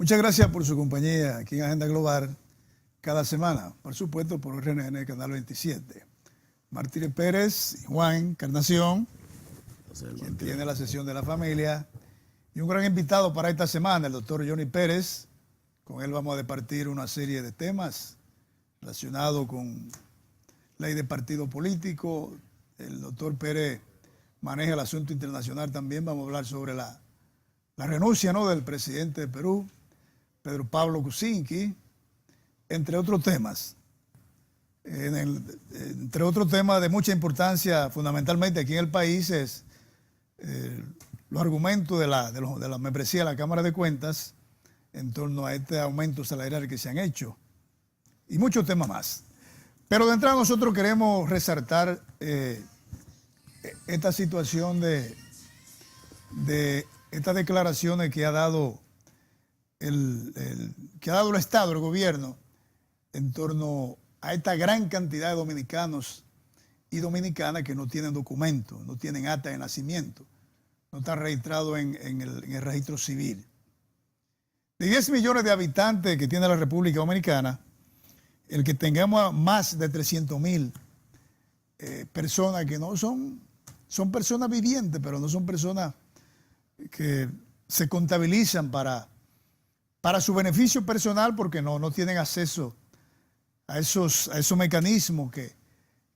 Muchas gracias por su compañía aquí en Agenda Global cada semana, por supuesto por RNN Canal 27. Martínez Pérez, Juan Encarnación, quien tiene la sesión de la familia, y un gran invitado para esta semana, el doctor Johnny Pérez. Con él vamos a departir una serie de temas relacionados con ley de partido político. El doctor Pérez maneja el asunto internacional también. Vamos a hablar sobre la renuncia, ¿no?, del presidente de Perú, Pedro Pablo Kuczynski, entre otros temas. Entre otros temas de mucha importancia, fundamentalmente aquí en el país, es los argumentos de la membresía de la Cámara de Cuentas en torno a este aumento salarial que se han hecho, y muchos temas más. Pero de entrada nosotros queremos resaltar esta situación de estas declaraciones que ha dado el Estado, el gobierno, en torno a esta gran cantidad de dominicanos y dominicanas que no tienen documentos, no tienen acta de nacimiento, no están registrados en el registro civil. De 10 millones de habitantes que tiene la República Dominicana, el que tengamos más de 300,000 personas que no son personas vivientes, pero no son personas que se contabilizan para su beneficio personal, porque no tienen acceso a esos mecanismos que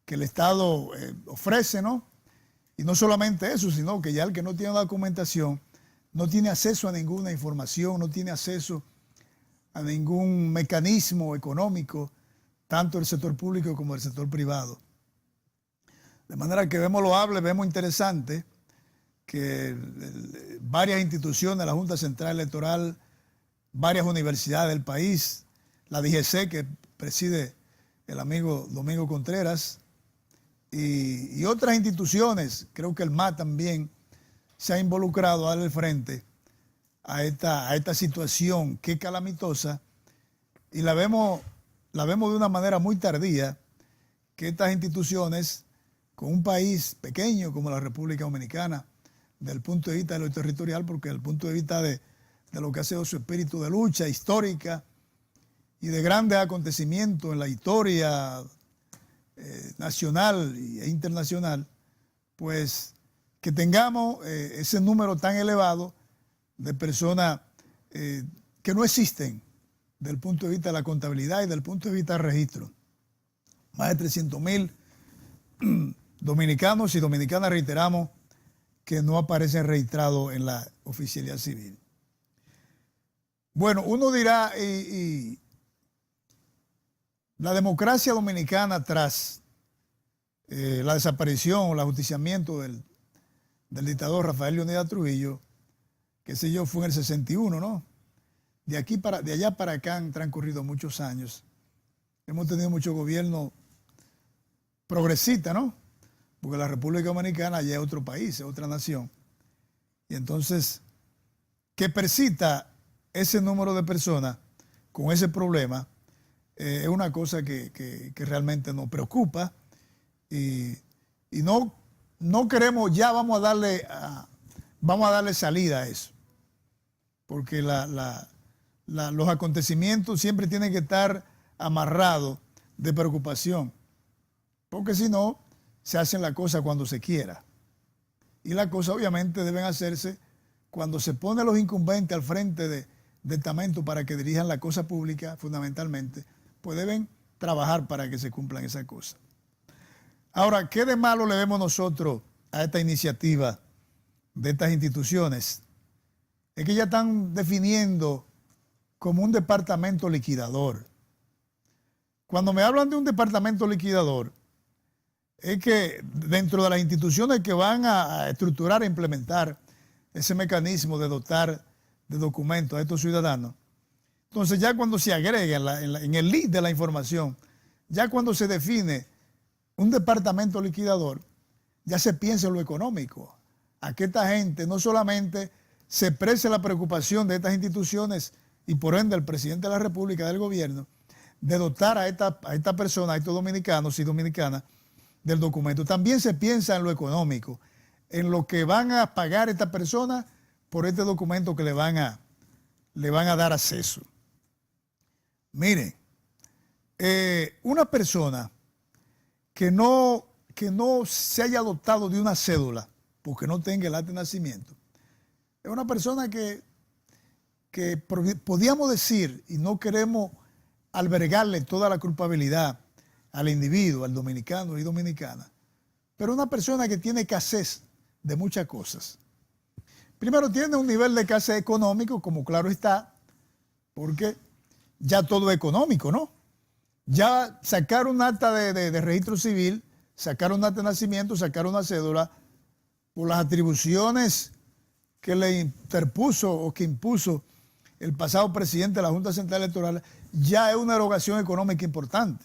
el Estado ofrece, ¿no? Y no solamente eso, sino que ya el que no tiene documentación no tiene acceso a ninguna información, no tiene acceso a ningún mecanismo económico, tanto el sector público como el sector privado. De manera que vemos loable, vemos interesante que varias instituciones, la Junta Central Electoral, varias universidades del país, la DGC que preside el amigo Domingo Contreras, y otras instituciones, creo que el MAT también se ha involucrado a darle frente a esta situación que es calamitosa, y la vemos de una manera muy tardía, que estas instituciones, con un país pequeño como la República Dominicana, desde el punto de vista de lo territorial, porque desde el punto de vista de lo que ha sido su espíritu de lucha histórica y de grandes acontecimientos en la historia nacional e internacional, pues que tengamos ese número tan elevado de personas que no existen desde el punto de vista de la contabilidad y desde el punto de vista del registro. Más de 300,000 dominicanos y dominicanas, reiteramos, que no aparecen registrados en la oficialidad civil. Bueno, uno dirá, y la democracia dominicana tras la desaparición o el ajusticiamiento del dictador Rafael Leónidas Trujillo, qué sé yo, fue en el 61, ¿no? De allá para acá han transcurrido muchos años. Hemos tenido muchos gobiernos progresistas, ¿no? Porque la República Dominicana ya es otro país, es otra nación. Y entonces, que persista ese número de personas con ese problema es una cosa que realmente nos preocupa, y no queremos, ya vamos a darle salida a eso, porque los acontecimientos siempre tienen que estar amarrados de preocupación, porque si no, se hacen las cosas cuando se quiera, y las cosas obviamente deben hacerse cuando se pone a los incumbentes al frente de estamentos para que dirijan la cosa pública, fundamentalmente, pues deben trabajar para que se cumplan esas cosas. Ahora, ¿qué de malo le vemos nosotros a esta iniciativa de estas instituciones? Es que ya están definiendo como un departamento liquidador. Cuando me hablan de un departamento liquidador, es que dentro de las instituciones que van a estructurar e implementar ese mecanismo de dotar de documentos a estos ciudadanos, entonces ya cuando se agrega en el lead de la información, ya cuando se define un departamento liquidador, ya se piensa en lo económico, a que esta gente no solamente se exprese la preocupación de estas instituciones y por ende el presidente de la República, del gobierno, de dotar a esta persona, a estos dominicanos y dominicanas, del documento. También se piensa en lo económico, en lo que van a pagar estas personas por este documento que le van a le van a dar acceso. Miren, una persona que no se haya dotado de una cédula porque no tenga el acta de nacimiento, es una persona que podíamos decir, y no queremos albergarle toda la culpabilidad al individuo, al dominicano y dominicana, pero una persona que tiene escasez de muchas cosas. Primero, tiene un nivel de escasez económico, como claro está, porque ya todo es económico, ¿no? Ya sacar un acta de registro civil, sacar un acta de nacimiento, sacar una cédula, por las atribuciones que le interpuso o que impuso el pasado presidente de la Junta Central Electoral, ya es una erogación económica importante.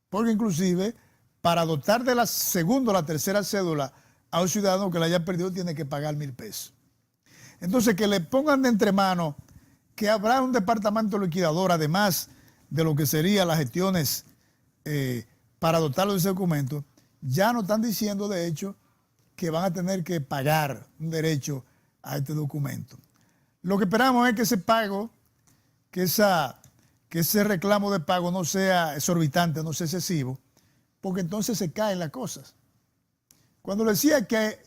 Porque inclusive, para dotar de la segunda o la tercera cédula a un ciudadano que la haya perdido, tiene que pagar 1,000 pesos. Entonces, que le pongan de entremano que habrá un departamento liquidador, además de lo que serían las gestiones para dotarlo de ese documento, ya nos están diciendo, de hecho, que van a tener que pagar un derecho a este documento. Lo que esperamos es que ese pago, que ese reclamo de pago no sea exorbitante, no sea excesivo, porque entonces se caen las cosas. Cuando le decía que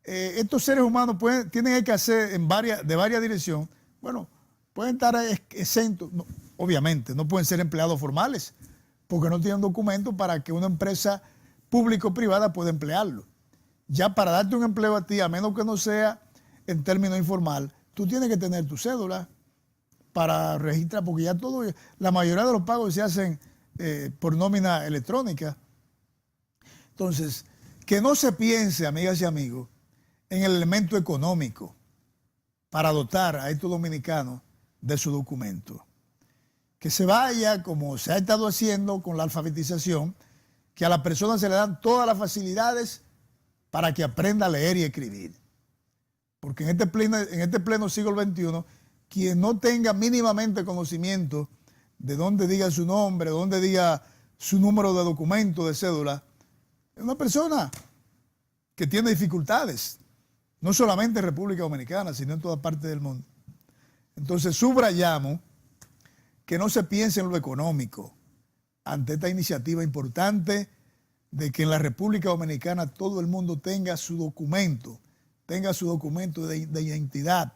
estos seres humanos tienen que hacer de varias direcciones, bueno, pueden estar exentos, no, obviamente, no pueden ser empleados formales, porque no tienen documento para que una empresa público-privada pueda emplearlo. Ya para darte un empleo a ti, a menos que no sea en términos informal, tú tienes que tener tu cédula para registrar, porque ya la mayoría de los pagos se hacen por nómina electrónica. Entonces, que no se piense, amigas y amigos, en el elemento económico para dotar a estos dominicanos de su documento. Que se vaya, como se ha estado haciendo con la alfabetización, que a las personas se le dan todas las facilidades para que aprenda a leer y escribir. Porque en este pleno siglo XXI, quien no tenga mínimamente conocimiento de dónde diga su nombre, dónde diga su número de documento, de cédula, es una persona que tiene dificultades, no solamente en República Dominicana, sino en toda parte del mundo. Entonces subrayamos que no se piense en lo económico ante esta iniciativa importante de que en la República Dominicana todo el mundo tenga su documento de identidad,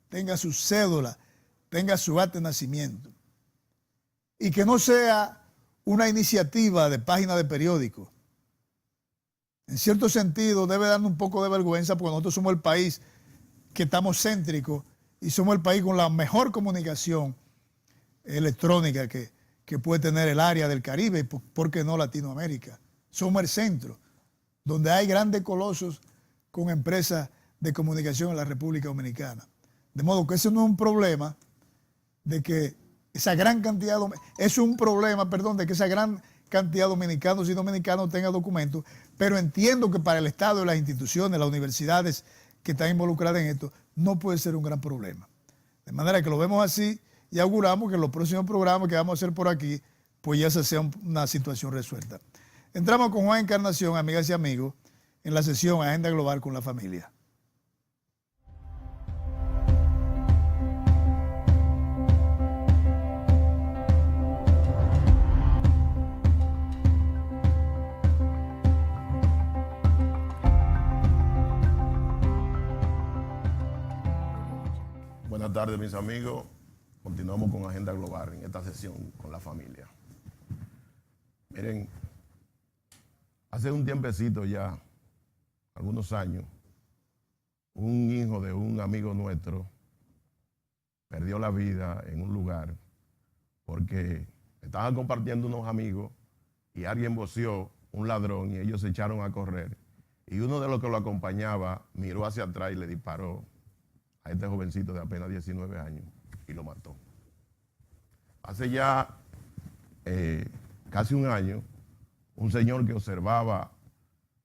tenga su cédula, tenga su acta de nacimiento. Y que no sea una iniciativa de página de periódico. En cierto sentido debe darnos un poco de vergüenza porque nosotros somos el país que estamos céntricos y somos el país con la mejor comunicación electrónica que puede tener el área del Caribe, ¿por qué no Latinoamérica? Somos el centro, donde hay grandes colosos con empresas de comunicación en la República Dominicana. De modo que ese no es un problema de que esa gran cantidad, de que esa gran cantidad de dominicanos y dominicanos tengan documentos, pero entiendo que para el Estado y las instituciones, las universidades que están involucradas en esto, no puede ser un gran problema. De manera que lo vemos así y auguramos que en los próximos programas que vamos a hacer por aquí, pues ya se sea una situación resuelta. Entramos con Juan Encarnación, amigas y amigos, en la sesión Agenda Global con la Familia. Buenas tardes, mis amigos. Continuamos con Agenda Global en esta sesión con la familia. Miren, hace un tiempecito ya, algunos años, un hijo de un amigo nuestro perdió la vida en un lugar porque estaban compartiendo unos amigos y alguien voció un ladrón y ellos se echaron a correr. Y uno de los que lo acompañaba miró hacia atrás y le disparó a este jovencito de apenas 19 años y lo mató. Hace ya casi un año, un señor que observaba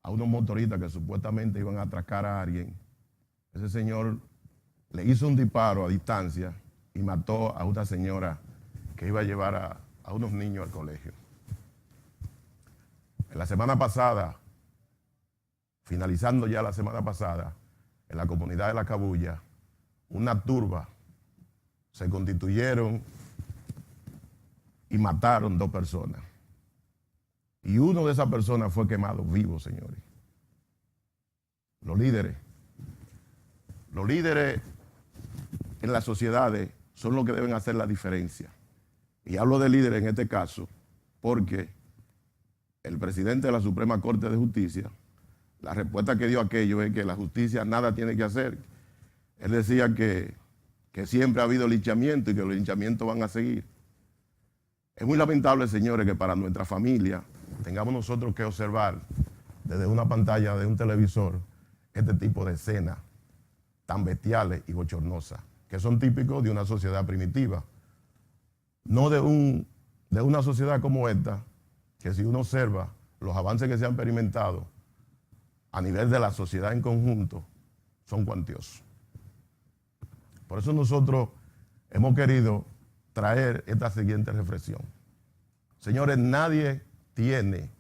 a unos motoristas que supuestamente iban a atracar a alguien, ese señor le hizo un disparo a distancia y mató a una señora que iba a llevar a unos niños al colegio. En la semana pasada, finalizando ya la semana pasada, en la comunidad de La Cabulla, una turba se constituyeron y mataron 2 personas. Y uno de esas personas fue quemado vivo, señores. Los líderes en las sociedades son los que deben hacer la diferencia. Y hablo de líderes en este caso porque el presidente de la Suprema Corte de Justicia, la respuesta que dio a aquello es que la justicia nada tiene que hacer. Él decía que siempre ha habido linchamiento y que los linchamientos van a seguir. Es muy lamentable, señores, que para nuestra familia tengamos nosotros que observar desde una pantalla de un televisor este tipo de escenas tan bestiales y bochornosas, que son típicos de una sociedad primitiva. No de una sociedad como esta, que si uno observa los avances que se han experimentado a nivel de la sociedad en conjunto, son cuantiosos. Por eso nosotros hemos querido traer esta siguiente reflexión. Señores, nadie tiene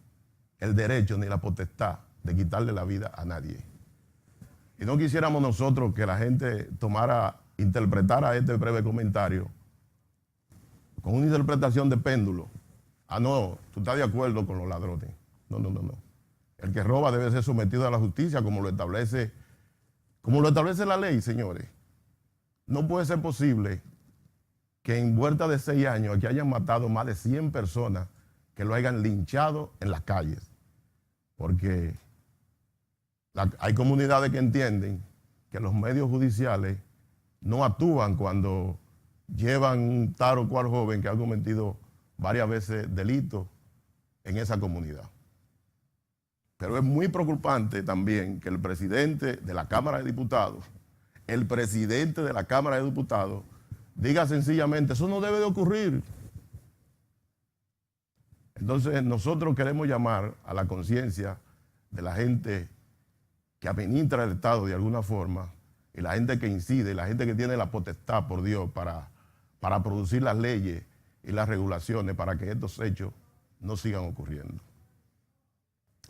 el derecho ni la potestad de quitarle la vida a nadie. Y no quisiéramos nosotros que la gente interpretara este breve comentario con una interpretación de péndulo. Ah, no, tú estás de acuerdo con los ladrones. No. El que roba debe ser sometido a la justicia como lo establece la ley, señores. No puede ser posible que en vuelta de 6 años aquí hayan matado más de 100 personas que lo hayan linchado en las calles. Porque hay comunidades que entienden que los medios judiciales no actúan cuando llevan un tal o cual joven que ha cometido varias veces delitos en esa comunidad. Pero es muy preocupante también que el presidente de la Cámara de Diputados, diga sencillamente, eso no debe de ocurrir. Entonces nosotros queremos llamar a la conciencia de la gente que administra el Estado de alguna forma, y la gente que incide, la gente que tiene la potestad por Dios para producir las leyes y las regulaciones para que estos hechos no sigan ocurriendo.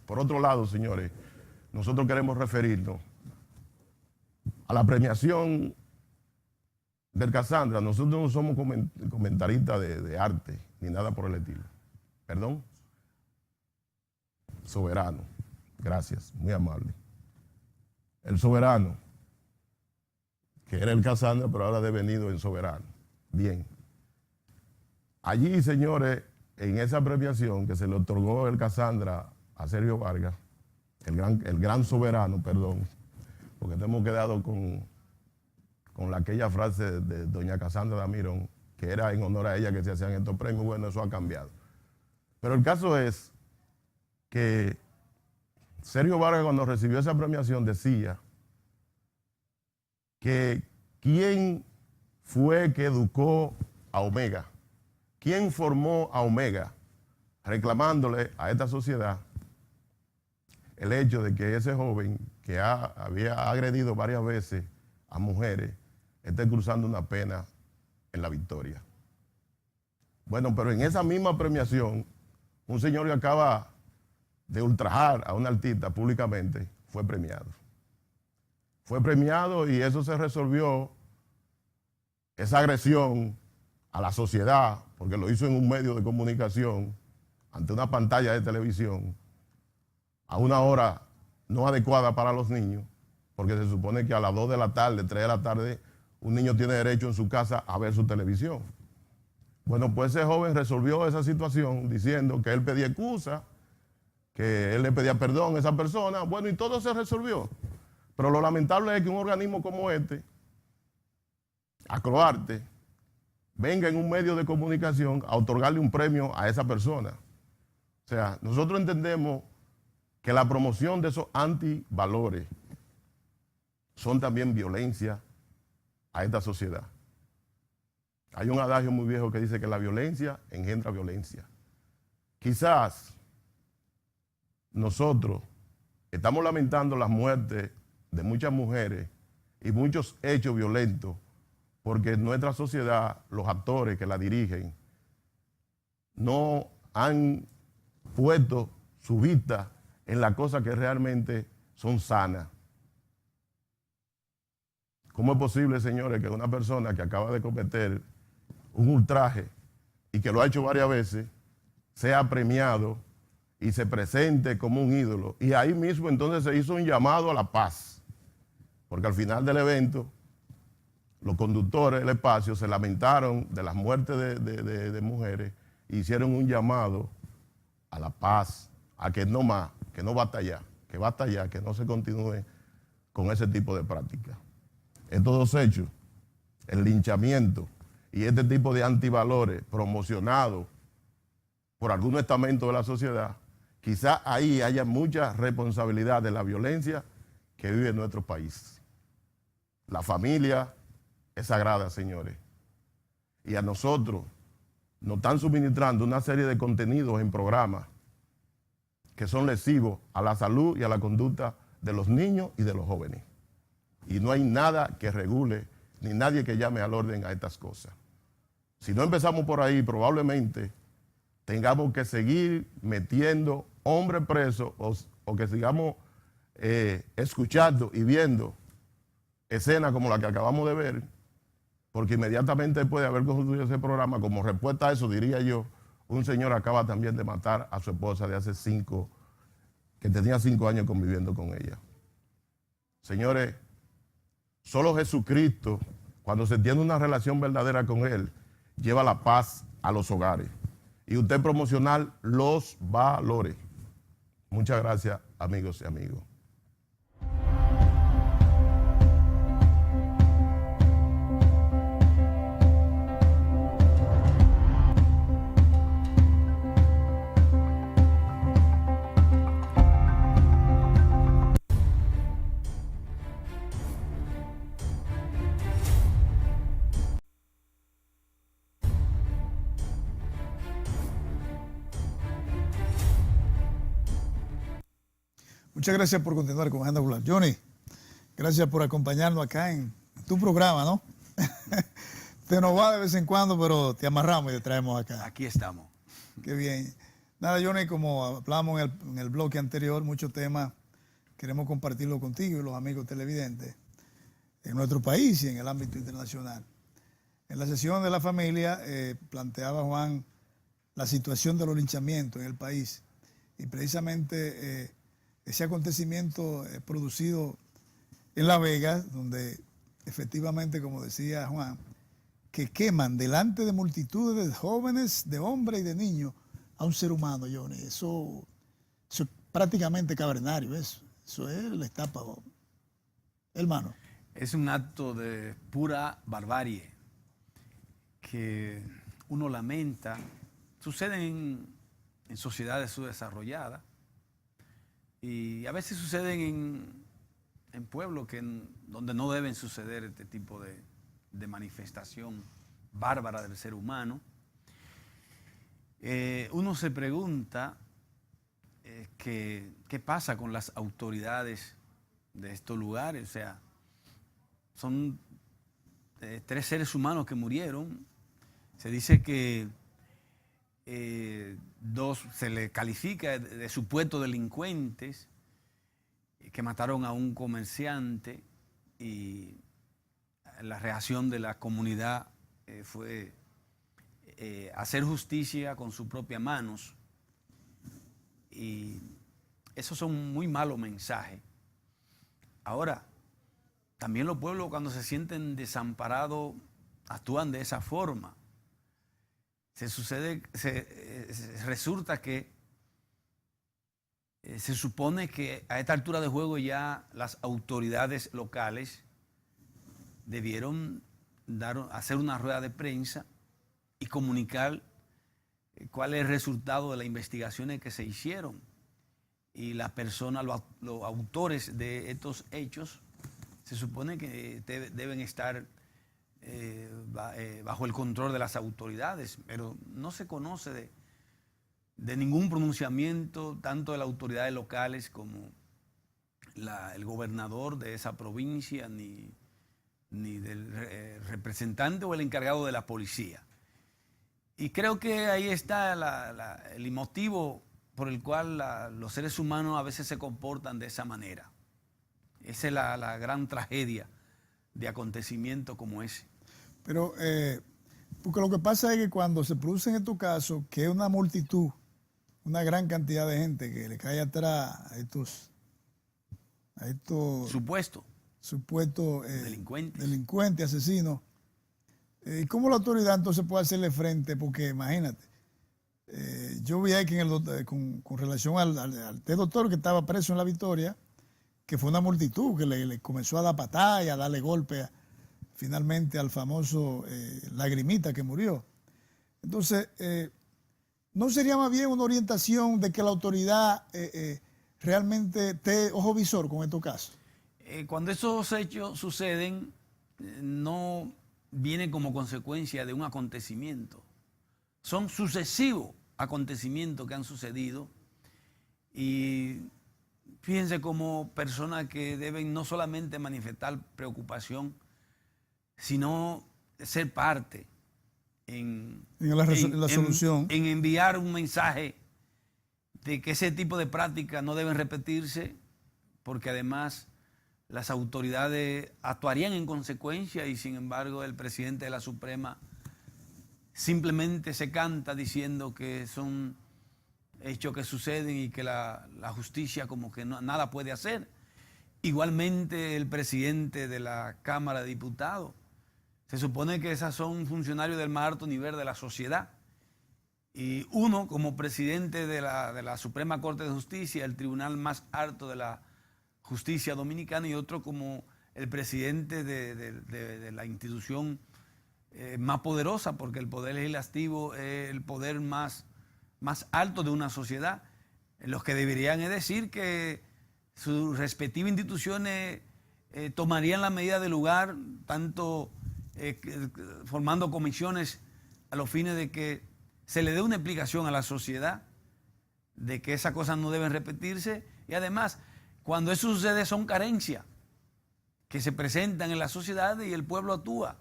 Por otro lado, señores, nosotros queremos referirnos a la premiación del Casandra. Nosotros no somos comentaristas de arte ni nada por el estilo. ¿Perdón? Soberano. Gracias, muy amable. El Soberano, que era el Casandra, pero ahora ha devenido en Soberano. Bien. Allí, señores, en esa premiación que se le otorgó el Casandra a Sergio Vargas, el gran soberano, perdón, porque te hemos quedado con aquella frase de doña Casandra Damirón, que era en honor a ella que se hacían estos premios. Bueno, eso ha cambiado. Pero el caso es que Sergio Vargas, cuando recibió esa premiación, decía que quién fue que educó a Omega, quién formó a Omega, reclamándole a esta sociedad el hecho de que ese joven que había agredido varias veces a mujeres esté cruzando una pena en La Victoria. Bueno, pero en esa misma premiación, un señor que acaba de ultrajar a un artista públicamente fue premiado. Fue premiado y eso se resolvió, esa agresión a la sociedad, porque lo hizo en un medio de comunicación, ante una pantalla de televisión, a una hora no adecuada para los niños, porque se supone que a las 2 de la tarde, 3 de la tarde, un niño tiene derecho en su casa a ver su televisión. Bueno, pues ese joven resolvió esa situación diciendo que él pedía excusa, que él le pedía perdón a esa persona. Bueno, y todo se resolvió. Pero lo lamentable es que un organismo como este, Acroarte, venga en un medio de comunicación a otorgarle un premio a esa persona. O sea, nosotros entendemos que la promoción de esos antivalores son también violencia a esta sociedad. Hay un adagio muy viejo que dice que la violencia engendra violencia. Quizás nosotros estamos lamentando las muertes de muchas mujeres y muchos hechos violentos porque en nuestra sociedad los actores que la dirigen no han puesto su vista en las cosas que realmente son sanas. ¿Cómo es posible, señores, que una persona que acaba de cometer un ultraje y que lo ha hecho varias veces, sea premiado y se presente como un ídolo? Y ahí mismo entonces se hizo un llamado a la paz, porque al final del evento los conductores del espacio se lamentaron de las muertes de mujeres e hicieron un llamado a la paz, a que no más, que no basta ya, que no se continúe con ese tipo de prácticas. Estos dos hechos, el linchamiento y este tipo de antivalores promocionados por algún estamento de la sociedad, quizá ahí haya mucha responsabilidad de la violencia que vive en nuestro país. La familia es sagrada, señores. Y a nosotros nos están suministrando una serie de contenidos en programas que son lesivos a la salud y a la conducta de los niños y de los jóvenes. Y no hay nada que regule, ni nadie que llame al orden a estas cosas. Si no empezamos por ahí, probablemente tengamos que seguir metiendo hombres presos o que sigamos escuchando y viendo escenas como la que acabamos de ver, porque inmediatamente después de haber construido ese programa, como respuesta a eso, diría yo, un señor acaba también de matar a su esposa de hace 5, que tenía 5 años conviviendo con ella. Señores, solo Jesucristo, cuando se tiene una relación verdadera con Él, lleva la paz a los hogares. Y usted promocionar los valores. Muchas gracias, amigos y amigos. Muchas gracias por continuar con Agenda Popular. Johnny, gracias por acompañarnos acá en tu programa, ¿no? Te nos va de vez en cuando, pero te amarramos y te traemos acá. Aquí estamos. Qué bien. Nada, Johnny, como hablamos en el bloque anterior, muchos temas queremos compartirlo contigo y los amigos televidentes en nuestro país y en el ámbito internacional. En la sesión de la familia planteaba Juan la situación de los linchamientos en el país y precisamente ese acontecimiento producido en La Vega, donde efectivamente, como decía Juan, que queman delante de multitudes de jóvenes, de hombres y de niños a un ser humano, Johnny. Eso es prácticamente cavernario, eso es la etapa, hermano. Es un acto de pura barbarie que uno lamenta. Suceden en sociedades subdesarrolladas y a veces suceden en pueblos donde no deben suceder este tipo de manifestación bárbara del ser humano. Uno se pregunta qué pasa con las autoridades de estos lugares. O sea, son 3 seres humanos que murieron. Se dice que 2 se le califica de supuestos delincuentes que mataron a un comerciante, y la reacción de la comunidad fue hacer justicia con sus propias manos. Y esos son muy malos mensajes. Ahora, también los pueblos, cuando se sienten desamparados, actúan de esa forma. Resulta que se supone que a esta altura de juego ya las autoridades locales debieron hacer una rueda de prensa y comunicar cuál es el resultado de las investigaciones que se hicieron. Y las personas, los autores de estos hechos, se supone que deben estar bajo el control de las autoridades, pero no se conoce de ningún pronunciamiento, tanto de las autoridades locales como el gobernador de esa provincia, ni del representante o el encargado de la policía. Y creo que ahí está el motivo por el cual los seres humanos a veces se comportan de esa manera. Esa es la gran tragedia de acontecimientos como ese. Pero, porque lo que pasa es que cuando se producen estos casos, que es una multitud, una gran cantidad de gente que le cae atrás a estos Supuesto. supuestos Delincuentes. delincuentes, asesinos, ¿y cómo la autoridad entonces puede hacerle frente? Porque imagínate, yo vi ahí que con relación al doctor que estaba preso en La Victoria, que fue una multitud que le comenzó a dar patadas, a darle golpes finalmente al famoso Lagrimita que murió. Entonces, ¿no sería más bien una orientación de que la autoridad realmente esté ojo visor con estos casos? Cuando esos hechos suceden, no vienen como consecuencia de un acontecimiento. Son sucesivos acontecimientos que han sucedido y fíjense como personas que deben no solamente manifestar preocupación, sino ser parte en la solución. En enviar un mensaje de que ese tipo de prácticas no deben repetirse, porque además las autoridades actuarían en consecuencia y sin embargo el presidente de la Suprema simplemente se canta diciendo que son hechos que suceden y que la justicia como que nada puede hacer. Igualmente el presidente de la Cámara de Diputados. Se supone que esos son funcionarios del más alto nivel de la sociedad. Y uno como presidente de la Suprema Corte de Justicia, el tribunal más alto de la justicia dominicana, y otro como el presidente de la institución más poderosa, porque el poder legislativo es el poder más alto de una sociedad. Los que deberían es decir que sus respectivas instituciones tomarían la medida del lugar, tanto formando comisiones a los fines de que se le dé una explicación a la sociedad de que esas cosas no deben repetirse. Y además, cuando eso sucede, son carencias que se presentan en la sociedad y el pueblo actúa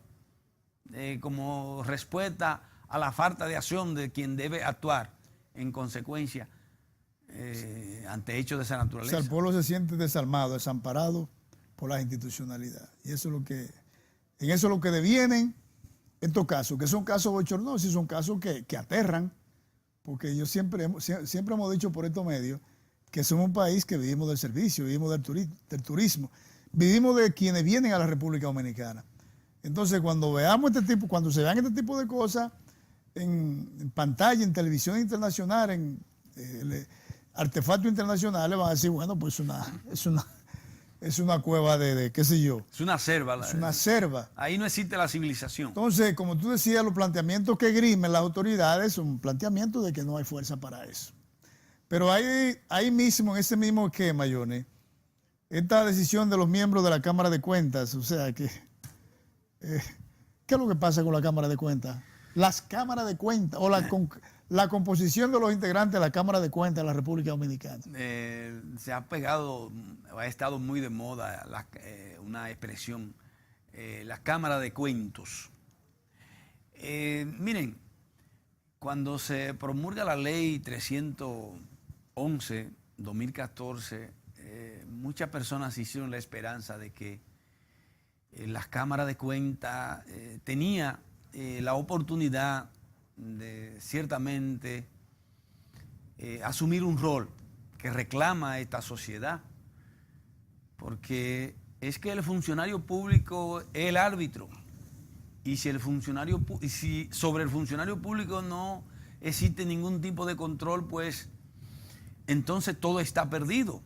como respuesta a la falta de acción de quien debe actuar en consecuencia ante hechos de esa O naturaleza. sea, el pueblo se siente desarmado, desamparado por la institucionalidad. Y eso es en eso es lo que devienen estos casos, que son casos bochornosos y son casos que aterran, porque siempre hemos dicho por estos medios que somos un país que vivimos del servicio, vivimos del turismo, vivimos de quienes vienen a la República Dominicana. Entonces, cuando se vean este tipo de cosas en pantalla, en televisión internacional, en artefactos internacionales, van a decir, bueno, pues es una cueva de qué sé yo. Es una selva. Es una selva. Ahí no existe la civilización. Entonces, como tú decías, los planteamientos que grimen las autoridades son planteamientos de que no hay fuerza para eso. Pero ahí mismo, en ese mismo esquema, Johnny, esta decisión de los miembros de la Cámara de Cuentas, o sea, ¿qué es lo que pasa con la Cámara de Cuentas? Las cámaras de cuentas o la composición de los integrantes de la Cámara de Cuentas de la República Dominicana. Se ha pegado, ha estado muy de moda una expresión, la Cámara de Cuentos. Miren, cuando se promulga la ley 311-2014, muchas personas hicieron la esperanza de que las cámaras de cuentas tenía la oportunidad de ciertamente asumir un rol que reclama esta sociedad, porque es que el funcionario público es el árbitro, y si sobre el funcionario público no existe ningún tipo de control, pues entonces todo está perdido.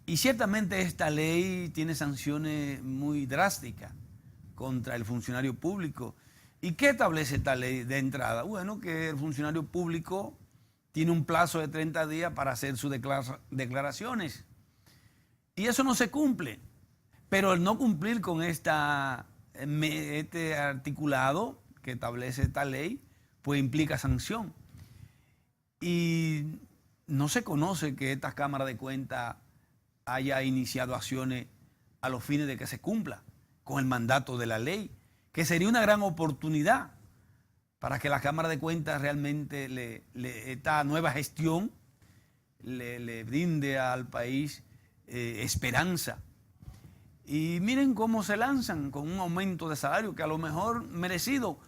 Y ciertamente esta ley tiene sanciones muy drásticas contra el funcionario público. ¿Y qué establece esta ley de entrada? Bueno, que el funcionario público tiene un plazo de 30 días para hacer sus declaraciones. Y eso no se cumple. Pero el no cumplir con este articulado que establece esta ley, pues implica sanción. Y no se conoce que esta Cámara de Cuentas haya iniciado acciones a los fines de que se cumpla con el mandato de la ley, que sería una gran oportunidad para que la Cámara de Cuentas realmente esta nueva gestión le brinde al país esperanza. Y miren cómo se lanzan con un aumento de salario que a lo mejor merecido,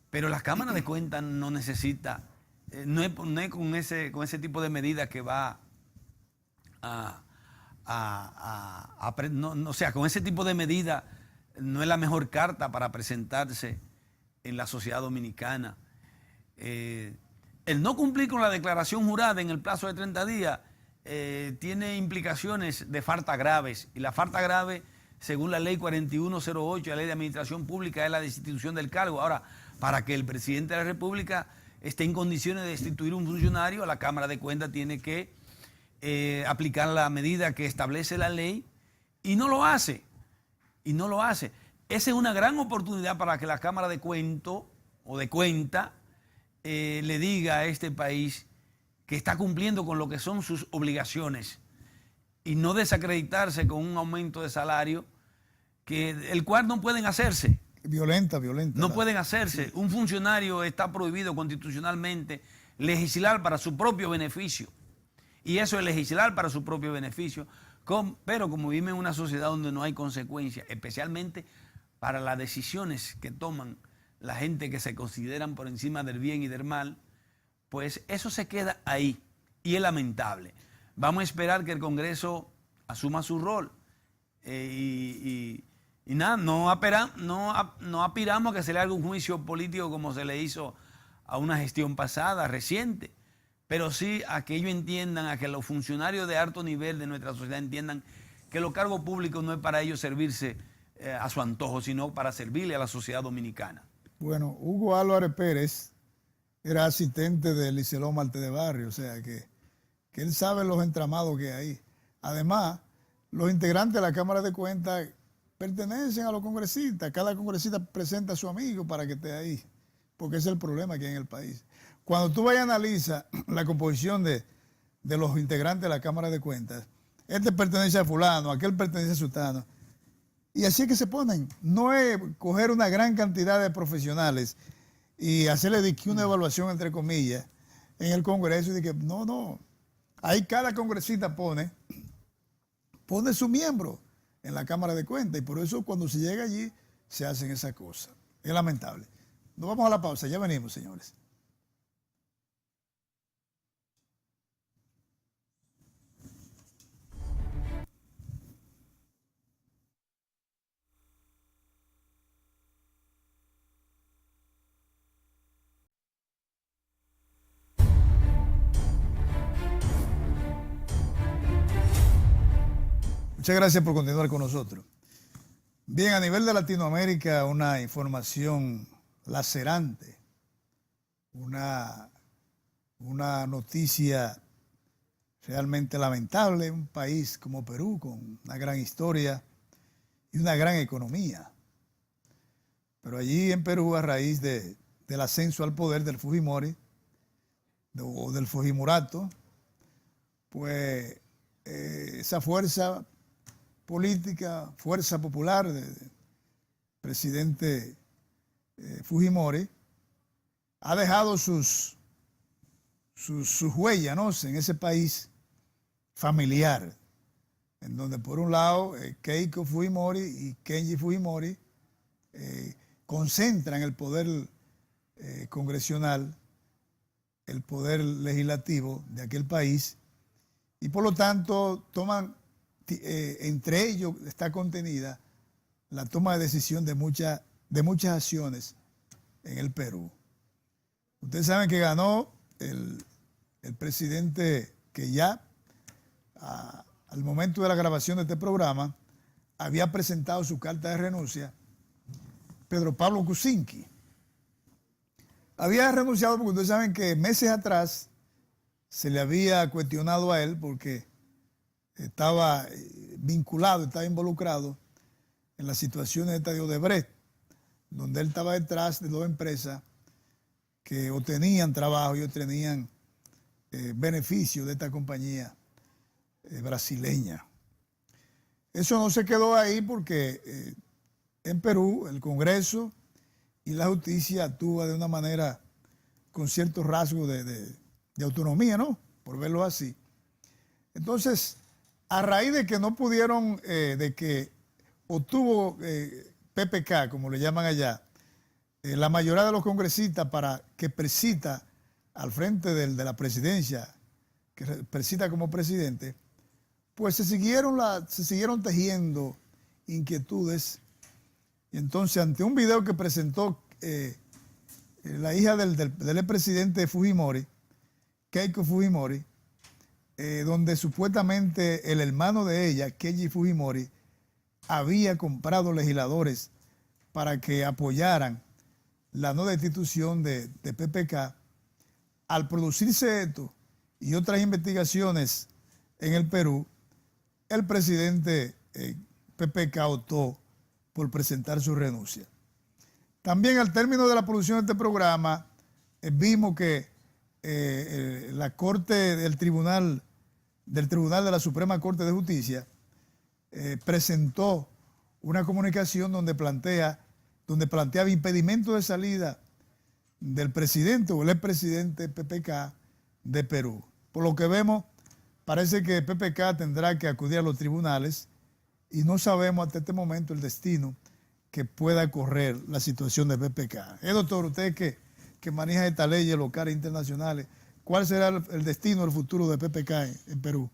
pero la Cámara de Cuentas no necesita, no es con ese tipo de medidas que va o sea, con ese tipo de medidas no es la mejor carta para presentarse en la sociedad dominicana. El no cumplir con la declaración jurada en el plazo de 30 días tiene implicaciones de faltas graves, y la falta grave, según la ley 4108, la ley de administración pública, es la destitución del cargo. Ahora, para que el presidente de la República esté en condiciones de destituir un funcionario, la Cámara de Cuentas tiene que aplicar la medida que establece la ley, y no lo hace. Esa es una gran oportunidad para que la Cámara de Cuentas le diga a este país que está cumpliendo con lo que son sus obligaciones y no desacreditarse con un aumento de salario el cual no pueden hacerse. Violenta. No pueden hacerse. Un funcionario está prohibido constitucionalmente legislar para su propio beneficio. Y eso es legislar para su propio beneficio. Pero como vivimos en una sociedad donde no hay consecuencias, especialmente para las decisiones que toman la gente que se consideran por encima del bien y del mal, pues eso se queda ahí, y es lamentable. Vamos a esperar que el Congreso asuma su rol y nada, no aspiramos a que se le haga un juicio político como se le hizo a una gestión pasada, reciente, pero sí a que ellos entiendan, a que los funcionarios de alto nivel de nuestra sociedad entiendan que los cargos públicos no es para ellos servirse a su antojo, sino para servirle a la sociedad dominicana. Bueno, Hugo Álvarez Pérez era asistente de Liceló Marte de Barrio, o sea que él sabe los entramados que hay. Además, los integrantes de la Cámara de Cuentas pertenecen a los congresistas. Cada congresista presenta a su amigo para que esté ahí, porque ese es el problema que hay en el país. Cuando tú vayas a analizar la composición de los integrantes de la Cámara de Cuentas, este pertenece a fulano, aquel pertenece a sultano, y así es que se ponen. No es coger una gran cantidad de profesionales y hacerle una evaluación, entre comillas, en el Congreso, y de que no. Ahí cada congresista pone su miembro en la Cámara de Cuentas, y por eso cuando se llega allí se hacen esas cosas. Es lamentable. Nos vamos a la pausa, ya venimos, señores. Muchas gracias por continuar con nosotros. Bien, a nivel de Latinoamérica, una información lacerante, una noticia realmente lamentable. Un país como Perú, con una gran historia y una gran economía. Pero allí en Perú, a raíz del ascenso al poder del Fujimori, o del Fujimorato, pues esa fuerza política, fuerza popular del presidente Fujimori, ha dejado sus huellas, ¿no?, en ese país familiar, en donde por un lado Keiko Fujimori y Kenji Fujimori concentran el poder congresional, el poder legislativo de aquel país, y por lo tanto toman, entre ellos está contenida la toma de decisión de muchas acciones en el Perú. Ustedes saben que ganó el presidente que ya al momento de la grabación de este programa había presentado su carta de renuncia, Pedro Pablo Kuczynski. Había renunciado porque ustedes saben que meses atrás se le había cuestionado a él porque estaba vinculado, estaba involucrado en las situaciones de Odebrecht, donde él estaba detrás de dos empresas que obtenían trabajo y obtenían beneficios de esta compañía brasileña. Eso no se quedó ahí porque en Perú el Congreso y la justicia actúa de una manera con ciertos rasgos de autonomía, ¿no?, por verlo así. Entonces, a raíz de que no pudieron, de que obtuvo PPK, como le llaman allá, la mayoría de los congresistas para que presida al frente de la presidencia, que presida como presidente, pues se siguieron tejiendo inquietudes. Y entonces, ante un video que presentó la hija del expresidente Fujimori, Keiko Fujimori, donde supuestamente el hermano de ella, Keiji Fujimori, había comprado legisladores para que apoyaran la no destitución de PPK. Al producirse esto y otras investigaciones en el Perú, el presidente PPK optó por presentar su renuncia. También al término de la producción de este programa, vimos que la Corte del Tribunal de la Suprema Corte de Justicia presentó una comunicación donde planteaba impedimento de salida del presidente o el expresidente PPK de Perú. Por lo que vemos, parece que PPK tendrá que acudir a los tribunales y no sabemos hasta este momento el destino que pueda correr la situación de PPK. Doctor, usted que maneja estas leyes locales e internacionales, ¿cuál será el destino, el futuro de PPK en Perú?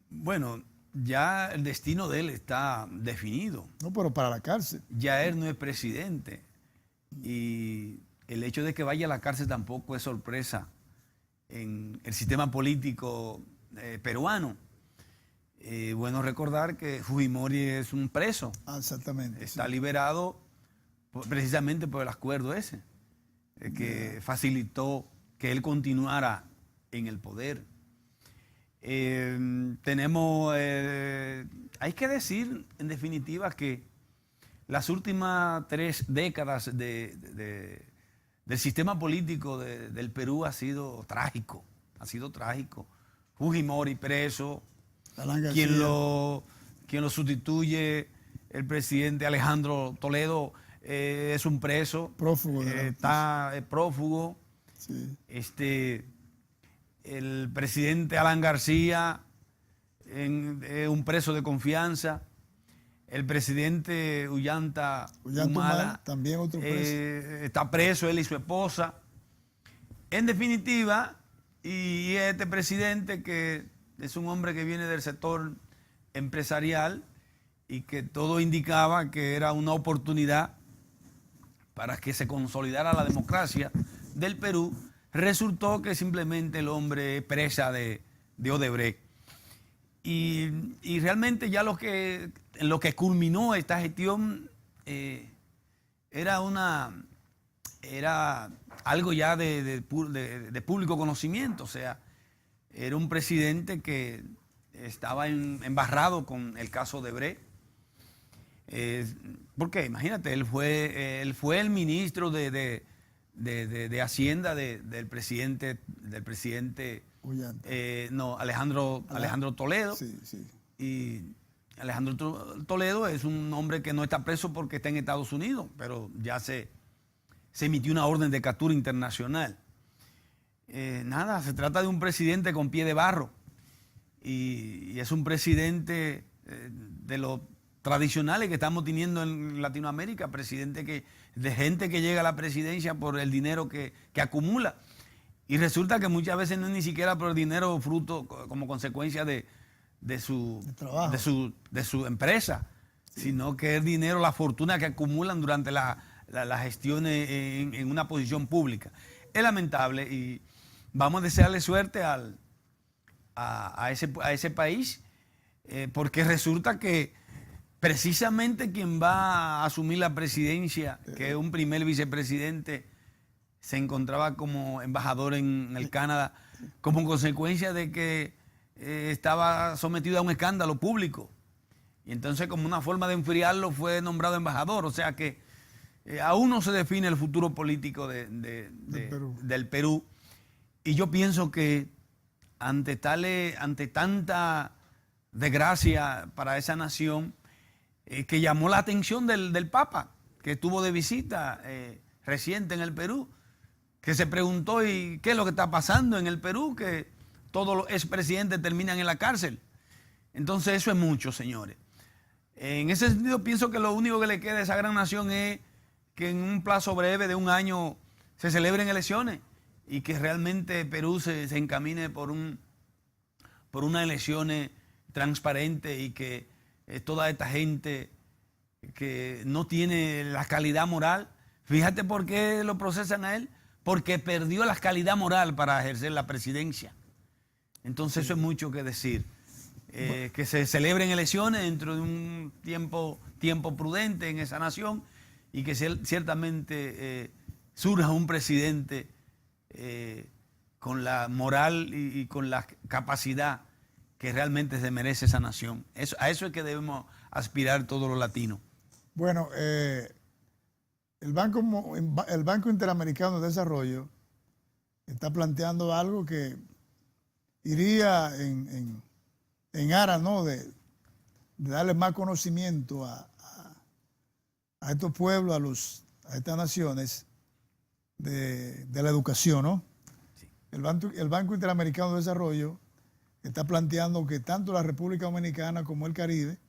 Bueno, ya el destino de él está definido. No, pero para la cárcel. Ya él no es presidente. Y el hecho de que vaya a la cárcel tampoco es sorpresa en el sistema político peruano. Bueno recordar que Fujimori es un preso. Ah, exactamente. Está liberado precisamente por el acuerdo ese, que facilitó que él continuara en el poder. Hay que decir en definitiva que las últimas 3 décadas del sistema político del Perú ha sido trágico. Fujimori preso, quien lo sustituye, el presidente Alejandro Toledo, es un preso, prófugo está prófugo. Sí. El presidente Alan García, un preso de confianza. El presidente Ollanta Humala, también otro preso. Está preso, él y su esposa. En definitiva, y este presidente, que es un hombre que viene del sector empresarial y que todo indicaba que era una oportunidad para que se consolidara la democracia del Perú, resultó que simplemente el hombre es presa de Odebrecht. Y realmente ya en lo que culminó esta gestión era algo ya de público conocimiento. O sea, era un presidente que estaba embarrado con el caso Odebrecht. Porque imagínate, él fue el ministro de Hacienda del presidente Alejandro Toledo. Sí, sí. Y Alejandro Toledo es un hombre que no está preso porque está en Estados Unidos, pero ya se emitió una orden de captura internacional. Se trata de un presidente con pie de barro y es un presidente de los tradicionales que estamos teniendo en Latinoamérica, presidente de gente que llega a la presidencia por el dinero que acumula. Y resulta que muchas veces no es ni siquiera por el dinero fruto como consecuencia de su empresa, sino que es dinero, la fortuna que acumulan durante la gestión en una posición pública. Es lamentable y vamos a desearle suerte a ese país, porque resulta que precisamente quien va a asumir la presidencia, que es un primer vicepresidente, se encontraba como embajador en el Canadá, como consecuencia de que estaba sometido a un escándalo público. Y entonces, como una forma de enfriarlo, fue nombrado embajador. O sea que aún no se define el futuro político del Perú. Y yo pienso que ante tanta desgracia para esa nación, que llamó la atención del Papa, que estuvo de visita reciente en el Perú, que se preguntó ¿y qué es lo que está pasando en el Perú? Que todos los expresidentes terminan en la cárcel. Entonces eso es mucho, señores. En ese sentido, pienso que lo único que le queda a esa gran nación es que en un plazo breve de un año se celebren elecciones y que realmente Perú se encamine por unas elecciones transparentes y que toda esta gente que no tiene la calidad moral, fíjate por qué lo procesan a él, porque perdió la calidad moral para ejercer la presidencia. Entonces eso es mucho que decir. Que se celebren elecciones dentro de un tiempo prudente en esa nación y que ciertamente surja un presidente con la moral y con la capacidad que realmente se merece esa nación. A eso es que debemos aspirar todos los latinos. Bueno, el Banco Interamericano de Desarrollo está planteando algo que iría en aras, ¿no?, de darle más conocimiento a estos pueblos, a estas naciones de la educación, ¿no? Sí. El Banco Interamericano de Desarrollo está planteando que tanto la República Dominicana como el Caribe,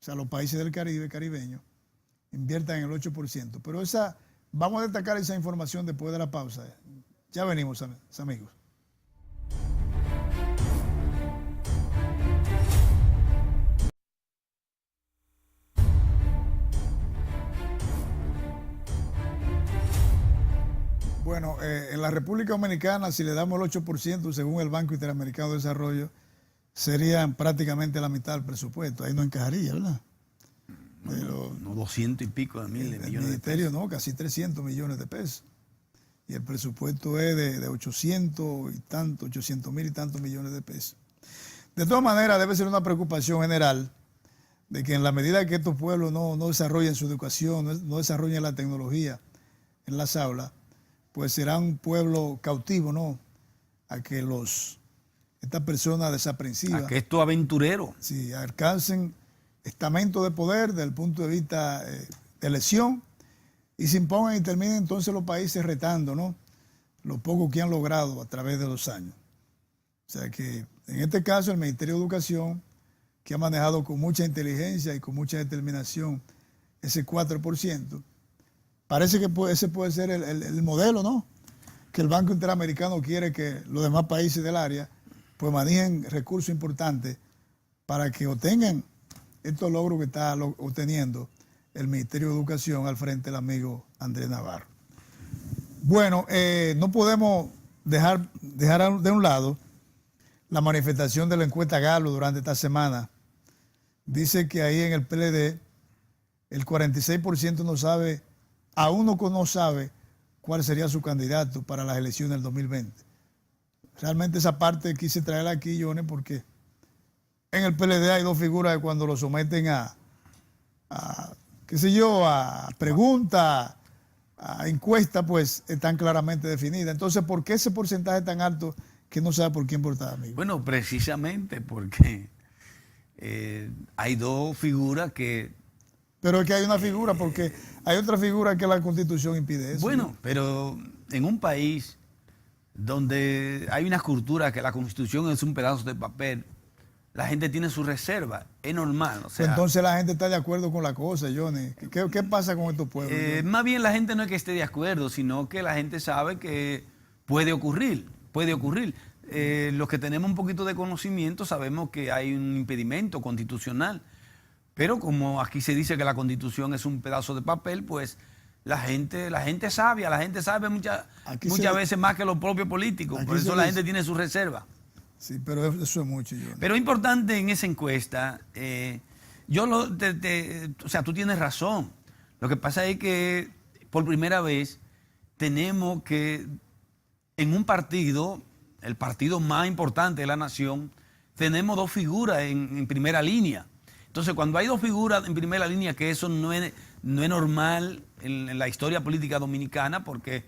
o sea, los países del Caribe, caribeños, inviertan el 8%. Pero vamos a destacar esa información después de la pausa. Ya venimos, amigos. Bueno, en la República Dominicana, si le damos el 8%, según el Banco Interamericano de Desarrollo, serían prácticamente la mitad del presupuesto. Ahí no encajaría, ¿verdad? No 200 y pico de miles de millones de pesos. El ministerio, no, casi 300 millones de pesos. Y el presupuesto es de 800 mil y tantos millones de pesos. De todas maneras, debe ser una preocupación general de que en la medida que estos pueblos no desarrollen su educación, no desarrollen la tecnología en las aulas, pues será un pueblo cautivo, ¿no?, a que estas personas desaprensivas, a que estos aventureros, sí, alcancen estamento de poder desde el punto de vista de elección y se impongan y terminen entonces los países retando, ¿no?, lo poco que han logrado a través de los años. O sea que en este caso el Ministerio de Educación, que ha manejado con mucha inteligencia y con mucha determinación ese 4%, parece que ese puede ser el modelo, ¿no?, que el Banco Interamericano quiere que los demás países del área pues manejen recursos importantes para que obtengan estos logros que está obteniendo el Ministerio de Educación al frente del amigo Andrés Navarro. Bueno, no podemos dejar de un lado la manifestación de la encuesta Galo durante esta semana. Dice que ahí en el PLD el 46% no sabe, aún no sabe cuál sería su candidato para las elecciones del 2020. Realmente esa parte quise traerla aquí, Johnny, porque en el PLD hay dos figuras que cuando lo someten a preguntas, a encuestas, pues están claramente definidas. Entonces, ¿por qué ese porcentaje tan alto que no sabe por quién votar, amigo? Bueno, precisamente porque hay dos figuras que... Pero es que hay una figura, porque hay otra figura que la Constitución impide eso. Bueno, pero en un país donde hay una cultura que la Constitución es un pedazo de papel, la gente tiene su reserva, es normal. O sea, entonces la gente está de acuerdo con la cosa, Johnny. ¿Qué pasa con estos pueblos? Más bien la gente no es que esté de acuerdo, sino que la gente sabe que puede ocurrir. Los que tenemos un poquito de conocimiento sabemos que hay un impedimento constitucional, pero como aquí se dice que la Constitución es un pedazo de papel, pues la gente es sabia, la gente sabe muchas veces más que los propios políticos, por eso la gente tiene su reserva. Sí, pero eso es mucho, Johnny. Pero importante en esa encuesta, o sea, tú tienes razón. Lo que pasa es que por primera vez tenemos que, en un partido, el partido más importante de la nación, tenemos dos figuras en primera línea. Entonces, cuando hay dos figuras en primera línea, que eso no es normal en la historia política dominicana, porque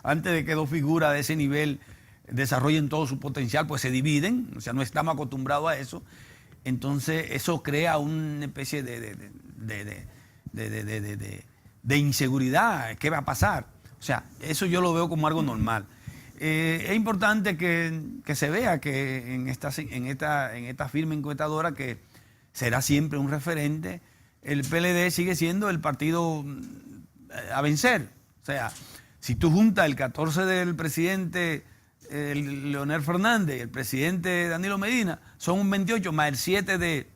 antes de que dos figuras de ese nivel desarrollen todo su potencial, pues se dividen, o sea, no estamos acostumbrados a eso. Entonces, eso crea una especie de inseguridad. ¿Qué va a pasar? O sea, eso yo lo veo como algo normal. Es importante que se vea que en esta firma encuestadora, que será siempre un referente, el PLD sigue siendo el partido a vencer. O sea, si tú juntas el 14 del presidente Leonel Fernández y el presidente Danilo Medina, son un 28, más el 7 de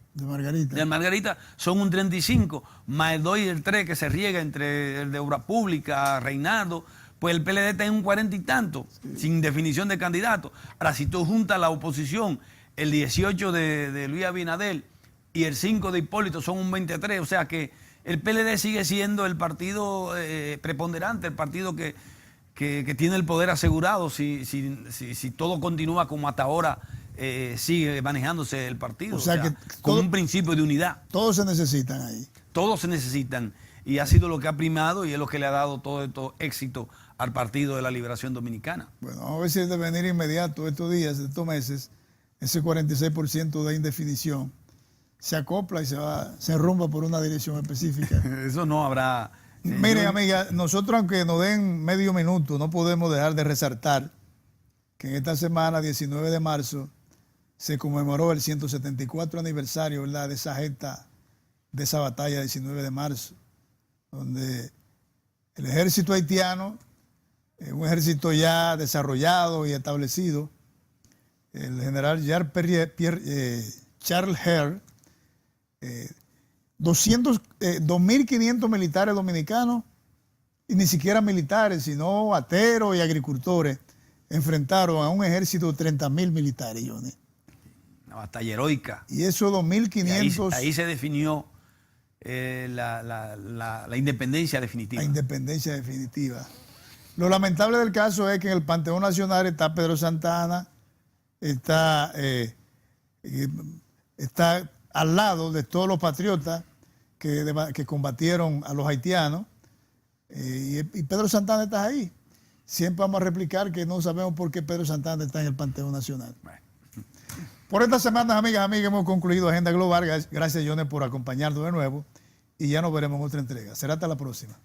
Margarita, son un 35, más el 2 y el 3 que se riega entre el de Obra Pública, Reinaldo, pues el PLD está en un 40 y tanto, sin definición de candidato. Ahora, si tú juntas la oposición, el 18 de Luis Abinader y el 5 de Hipólito, son un 23, o sea que el PLD sigue siendo el partido preponderante, el partido que tiene el poder asegurado si todo continúa como hasta ahora sigue manejándose el partido. O sea que con un principio de unidad. Todos se necesitan ahí. Todos se necesitan y ha sido lo que ha primado y es lo que le ha dado todo esto éxito al Partido de la Liberación Dominicana. Bueno, vamos a ver si es de venir inmediato estos días, estos meses, ese 46% de indefinición se acopla y se rumba por una dirección específica. Eso no habrá... Miren, amiga, nosotros aunque nos den medio minuto, no podemos dejar de resaltar que en esta semana, 19 de marzo, se conmemoró el 174 aniversario, ¿verdad?, de esa gesta, de esa batalla 19 de marzo, donde el ejército haitiano, un ejército ya desarrollado y establecido, el general Charles Herr, 2.500 militares dominicanos, y ni siquiera militares, sino ateros y agricultores, enfrentaron a un ejército de 30.000 militares, Johnny. Una batalla heroica. Y esos 2.500... Ahí se definió la independencia definitiva. La independencia definitiva. Lo lamentable del caso es que en el Panteón Nacional está Pedro Santana, está al lado de todos los patriotas que combatieron a los haitianos, y Pedro Santana está ahí. Siempre vamos a replicar que no sabemos por qué Pedro Santana está en el Panteón Nacional. Bueno. Por estas semanas, amigas, hemos concluido Agenda Global. Gracias, Johnny, por acompañarnos de nuevo, y ya nos veremos en otra entrega. Será hasta la próxima.